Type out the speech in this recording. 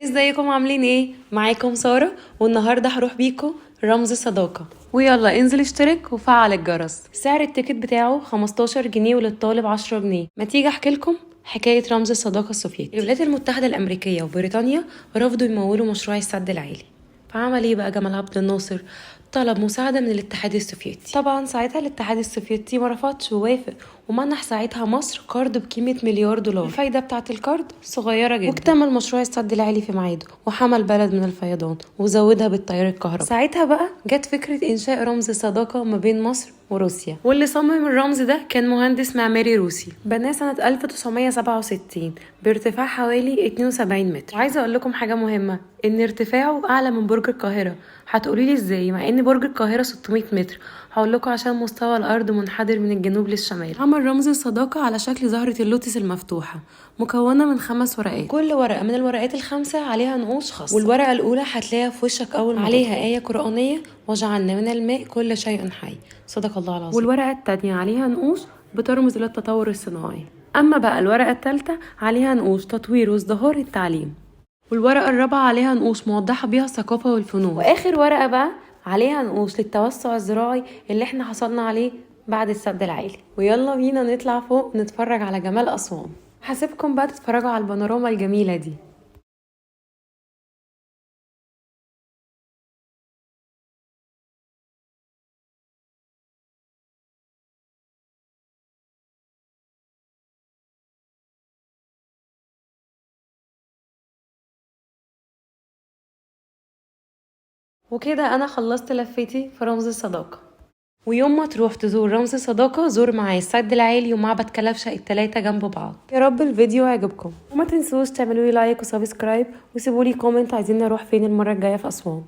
ازيكم عاملين ايه؟ معاكم سارة، والنهاردة هروح بيكم رمز صداقة. ويلا انزل اشترك وفعل الجرس. سعر التيكت بتاعه 15 جنيه وللطالب 10 جنيه. ما تيجي احكي لكم حكاية رمز الصداقة السوفيتي. الولايات المتحدة الأمريكية وبريطانيا رفضوا يمولوا مشروع السد العالي. فعمل ايه بقى جمال عبد الناصر؟ طلب مساعدة من الاتحاد السوفيتي. طبعا ساعتها الاتحاد السوفيتي ما رفضش ووافق، ومنح ساعتها مصر قرض بقيمة مليار دولار. الفايدة بتاعة القرض صغيرة جدا، واكتمل مشروع السد العالي في ميعاده وحمى البلد من الفيضان وزودها بالتيار الكهربائي. ساعتها بقى جت فكرة إنشاء رمز صداقة ما بين مصر وروسيا، واللي صمم الرمز ده كان مهندس معماري روسي بناه سنة 1967 بارتفاع حوالي 72 متر. وعايزة أقول لكم حاجة مهمة، إن ارتفاعه أعلى من برج القاهرة. هتقولي لي إزاي مع إن برج القاهرة 600 متر؟ هقول لكم عشان مستوى الأرض منحدر من الجنوب للشمال. عمل رمز الصداقة على شكل زهرة اللوتس المفتوحة، مكونة من 5 ورقات. كل ورقة من الورقات ال5 عليها نقوش خاصة، والورقة الأولى هتلاقيها في وشك أول ما عليها آية قرآنية: وجعلنا من الماء كل شيء حي، صدق الله العظيم. والورقة التانية عليها نقوش بترمز إلى التطور الصناعي. أما بقى الورقة التالتة عليها نقوش تطوير وازدهار التعليم. والورقة الرابعة عليها نقوش موضحة بيها الثقافة والفنون. وآخر ورقة بقى عليها نقوش للتوسع الزراعي اللي احنا حصلنا عليه بعد السد العالي. ويلا بينا نطلع فوق نتفرج على جمال أسوان. هسيبكم بقى تتفرجوا على البانوراما الجميلة دي. وكده أنا خلصت لفتي في رمز الصداقة. ويوم ما تروح تزور رمز صداقة زور معاه السد العالي ومعبد كلبشة التلاتة جنب بعض. يا رب الفيديو عجبكم، وما تنسوش تعملوا لي لايك وسبسكرايب وسيبوا لي كومنت عايزين نروح فين المرة الجاية في أسوان.